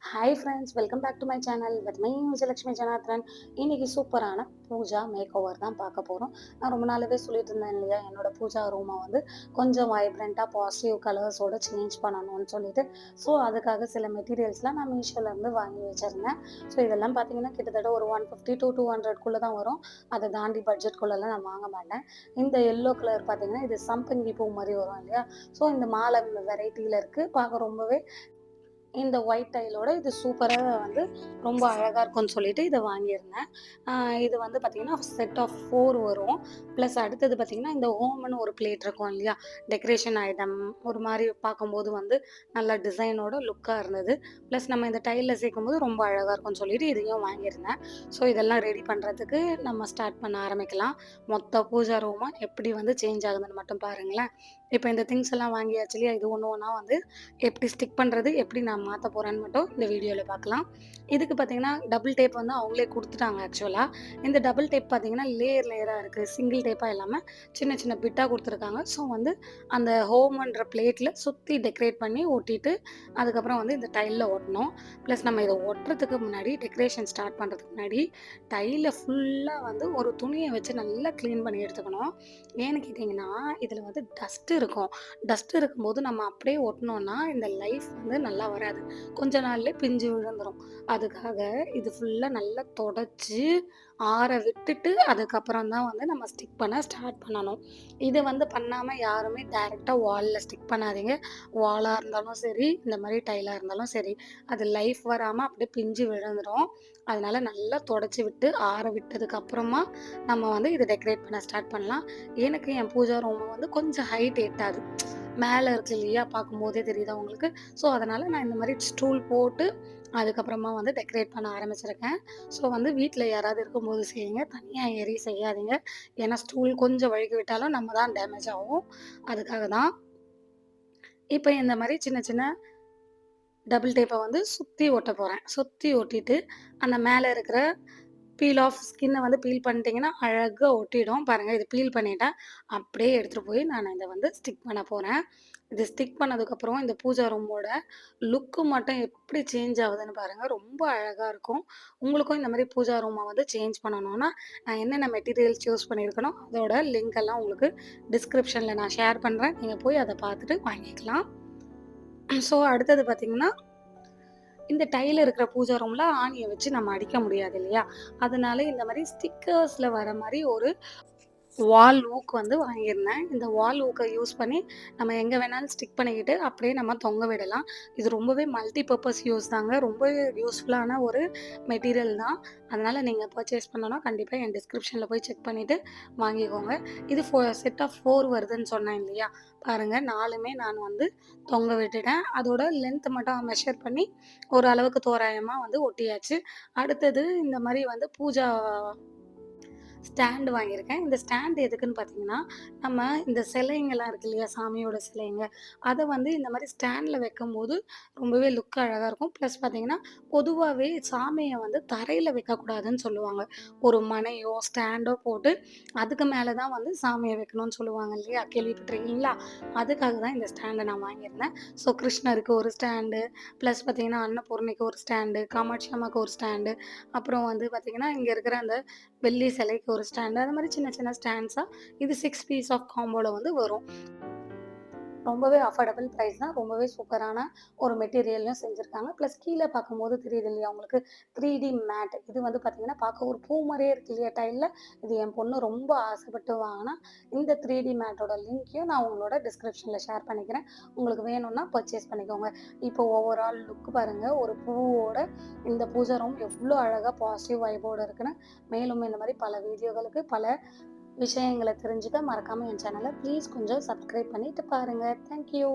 Hi friends, welcome back to my channel with me Vijayalakshmi Janardhanan. இன்னைக்கு சூப்பரான Pooja make over தான் பார்க்க போகிறோம். நான் ரொம்ப நாளாவே சொல்லிட்டு இருந்தேன் இல்லையா, என்னோட பூஜா ரூமை வந்து கொஞ்சம் வைப்ரண்ட்டாக பாசிட்டிவ் கலர்ஸோட சேஞ்ச் பண்ணணும்னு சொல்லிட்டு. ஸோ அதுக்காக சில மெட்டீரியல்ஸ்லாம் நான் மீஷோலேருந்து வாங்கி வச்சுருந்தேன். ஸோ இதெல்லாம் பார்த்தீங்கன்னா கிட்டத்தட்ட ஒரு 150 to 200 தான் வரும். அதை தாண்டி பட்ஜெட்குள்ளெல்லாம் நான் வாங்க மாட்டேன். இந்த எல்லோ கலர் பார்த்தீங்கன்னா இது சம்பங்கி பூ மாதிரி வரும் இல்லையா. ஸோ இந்த மாலை வெரைட்டியில் இருக்குது, பார்க்க ரொம்பவே இந்த ஒயிட் டைலோட இது சூப்பரா வந்து ரொம்ப அழகா இருக்கும்னு சொல்லிட்டு இத வாங்கியிருந்தேன். இது வந்து பார்த்தீங்கன்னா, செட் ஆஃப் 4 வரும். ப்ளஸ் அடுத்தது பார்த்தீங்கன்னா, இந்த ஹோம்ன்னு ஒரு பிளேட் இருக்கும் இல்லையா? டெக்கரேஷன் ஐட்டம் ஒரு மாரி பார்க்கும்போது வந்து நல்ல டிசைனோட லுக்கா இருந்தது. ப்ளஸ் நம்ம இந்த டைல்ல சேர்க்கும்போது ரொம்ப அழகா இருக்கும்னு சொல்லிட்டு இதையும் வாங்கியிருந்தேன். ஸோ இதெல்லாம் ரெடி பண்றதுக்கு நம்ம ஸ்டார்ட் பண்ண ஆரம்பிக்கலாம். மொத்த பூஜா ரூமும் எப்படி வந்து சேஞ்ச் ஆகுதுன்னு மட்டும் பாருங்களேன். இப்ப இந்த திங்ஸ் எல்லாம் வாங்கியாச்சு இல்லையா? இது ஒண்ணு ஒண்ணா வந்து எப்படி ஸ்டிக் பண்றது, எப்படி நான் மாத்த போறேன்னு மட்டும் இந்த வீடியோல பார்க்கலாம். இதுக்கு பார்த்தீங்கன்னா, டபுள் டேப் வந்து அவங்களே குடுத்துட்டாங்க ஆக்சுவலா. இந்த டபுள் டேப் பார்த்தீங்கன்னா, லேயர் லேயரா இருக்கு. சிங்கிள் டேப்பா இல்லாம சின்ன சின்ன பிட்டா குடுத்துருக்காங்க. ஸோ வந்து அந்த ஹோம்ன்ற பிளேட்ல சுத்தி டெக்கரேட் பண்ணி ஒட்டிட்டு, அதுக்கப்புறம் வந்து இந்த டைல்ல ஒட்டணும். ப்ளஸ் நம்ம இத ஒட்டுறதுக்கு முன்னாடி, டெக்கரேஷன் ஸ்டார்ட் பண்றதுக்கு முன்னாடி, டைல ஃபுல்லா வந்து ஒரு துணிய வச்சு நல்லா கிளீன் பண்ணி எடுத்துக்கணும். ஏன்னு கேட்டீங்கன்னா, இதுல வந்து டஸ்ட் இருக்கும். டஸ்ட் இருக்கும்போது நம்ம அப்படியே ஒட்டுனோம்னா, இந்த லைஃப் வந்து நல்லா வராது. கொஞ்ச நாள்லயே பிஞ்சு விழுந்துரும். அதுக்காக இது ஃபுல்லா நல்லா தொடச்சு, ஆற விட்டுட்டு, அதுக்கப்புறம் தான் வந்து நம்ம ஸ்டிக் பண்ண ஸ்டார்ட் பண்ணணும். இத வந்து பண்ணாம யாருமே டைரக்ட்டா வால்ல ஸ்டிக் பண்ணாதீங்க. வாலா இருந்தாலும் சரி, இந்த மாரி டைலா இருந்தாலும் சரி, அது லைஃப் வராம அப்படியே பிஞ்சு விழுந்துரும். அதனால நல்லா தொடச்சு விட்டு, ஆற விட்டதுக்கு அப்புறமா நம்ம வந்து இத டெக்கரேட் பண்ண ஸ்டார்ட் பண்ணலாம். எனக்கு என் பூஜா ரூம் வந்து கொஞ்சம் ஹைட் எட்டாது. மேல இருக்கு இல்லையா? பார்க்கும்போதே தெரியுதா உங்களுக்கு? ஸோ, அதனால நான் இந்த மாரி ஸ்டூல் போட்டு, அதுக்கப்புறமா வந்து டெக்கரேட் பண்ண ஆரம்பிச்சிருக்கேன். ஸோ, வந்து வீட்ல யாராவது இருக்கும்போது செய்யுங்க. தனியா ஏறி செய்யாதீங்க. ஏன்னா, ஸ்டூல் கொஞ்சம் வழுக்கி விட்டாலும் நம்ம தான் டேமேஜ் ஆகும். அதுக்காக தான். இப்ப இந்த மாரி சின்ன சின்ன டபுள் டேப்ப வந்து சுத்தி ஒட்டப் போறேன். சுத்தி ஒட்டிட்டு, அந்த மேல இருக்கிற பீல் ஆஃப் ஸ்கின்ன வந்து பீல் பண்ணிட்டீங்கன்னா, அழகா ஒட்டிடும். பாருங்க இது பீல் பண்ணிட்டேன். அப்படியே எடுத்துட்டு போய் நான் இத வந்து ஸ்டிக் பண்ண போறேன். இது ஸ்டிக் பண்ணதுக்கப்புறம் இந்த பூஜா ரூமோட லுக்கு மட்டும் எப்படி சேஞ்ச் ஆகுதுன்னு பாருங்க. ரொம்ப அழகா இருக்கும். உங்களுக்கும் இந்த மாரி பூஜா ரூம வந்து சேஞ்ச் பண்ணணும்னா, நான் என்னென்ன மெட்டீரியல்ஸ் சூஸ் பண்ணியிருக்கனோ, அதோட லிங்க் எல்லாம் உங்களுக்கு டிஸ்கிரிப்ஷன்ல நான் ஷேர் பண்றேன். நீங்க போய் அத பார்த்துட்டு வாங்கிக்கலாம். ஸோ அடுத்தது பார்த்தீங்கன்னா, இந்த டைல்ல இருக்கிற பூஜா ரூம்ல ஆணிய வச்சு நம்ம அடிக்க முடியாது இல்லையா? அதனால இந்த மாரி ஸ்டிக்கர்ஸ்ல வர மாரி ஒரு வால் ஊக் வந்து வாங்கியிருந்தேன். இந்த வால் ஊக்க யூஸ் பண்ணி நம்ம எங்க வேணாலும் ஸ்டிக் பண்ணிக்கிட்டு அப்படியே நம்ம தொங்க விடலாம். இது ரொம்பவே மல்டி பர்ப்பஸ் யூஸ் தாங்க. ரொம்பவே யூஸ்ஃபுல்லான ஒரு மெட்டீரியல் தான். அதனால நீங்க பர்ச்சேஸ் பண்ணணும்னா கண்டிப்பா என் டிஸ்கிரிப்ஷன்ல போய் செக் பண்ணிட்டு வாங்கிக்கோங்க. இது செட் ஆஃப் 4 வருதுன்னு சொன்னேன் இல்லையா? பாருங்க 4மே நான் வந்து தொங்க விட்டுட்டேன். அதோட லென்த் மட்டும் மெஷர் பண்ணி ஒரு அளவுக்கு தோராயமா வந்து ஒட்டியாச்சு. அடுத்தது இந்த மாரி வந்து பூஜா ஸ்டாண்ட் வாங்கியிருக்கேன். இந்த ஸ்டாண்ட் எதுக்குன்னு பார்த்தீங்கன்னா, நம்ம இந்த சிலைங்கலாம் இருக்கு இல்லையா? சாமியோட சிலைங்க. அத வந்து இந்த மாரி ஸ்டாண்ட்ல வைக்கும்போது ரொம்பவே லுக் அழகா இருக்கும். ப்ளஸ் பார்த்தீங்கன்னா, பொதுவாவே சாமிய வந்து தரையில வைக்கக்கூடாதுன்னு சொல்லுவாங்க. ஒரு மணையோ, ஸ்டாண்டோ போட்டு அதுக்கு மேல தான் வந்து சாமிய வைக்கணும்னு சொல்லுவாங்க இல்லையா? கேள்விப்பட்டுருக்கீங்களா? அதுக்காக தான் இந்த ஸ்டாண்ட நான் வாங்கியிருந்தேன். ஸோ கிருஷ்ணருக்கு ஒரு ஸ்டாண்டு, ப்ளஸ் பார்த்தீங்கன்னா, அன்னபூரணிக்கு ஒரு ஸ்டாண்டு, காமாட்சி அம்மாக்கு ஒரு ஸ்டாண்டு, அப்புறம் வந்து பார்த்தீங்கன்னா, இங்க இருக்கிற அந்த வெள்ளி சிலைக்கு ஒரு ஸ்டாண்டு, அது மாரி சின்ன சின்ன ஸ்டாண்ட்ஸா இது 6 பீஸ் ஆஃப் காம்போல வந்து வரும். ரொம்பவே அஃபோர்டபிள் பிரைஸ் தான். ரொம்பவே சூப்பரான ஒரு மெட்டீரியல்லையும் செஞ்சிருக்காங்க. ப்ளஸ் கீழ பார்க்கும்போது தெரியுது இல்லையா உங்களுக்கு 3டி மேட். இது வந்து பார்த்தீங்கன்னா, பார்க்க ஒரு பூ மாரியே இருக்கு இல்லையா டைல்ல. இது என் பொண்ணு ரொம்ப ஆசைப்பட்டு வாங்குனா. இந்த 3டி மேட்டோட லிங்க்கையும் நான் உங்களோட டிஸ்கிரிப்ஷன்ல ஷேர் பண்ணிக்கிறேன். உங்களுக்கு வேணும்னா பர்ச்சேஸ் பண்ணிக்கோங்க. இப்போ ஓவரால் லுக் பாருங்க. ஒரு பூவோட இந்த பூஜா ரூம் எவ்ளோ அழகா பாசிட்டிவ் வைபோட இருக்குன்னு. மேலும் இந்த மாரி பல வீடியோகளுக்கு, பல விஷயங்கள தெரிஞ்சுக்க மறக்காம என் சேனல ப்ளீஸ் கொஞ்சம் சப்ஸ்கிரைப் பண்ணிட்டு பாருங்க. Thank you.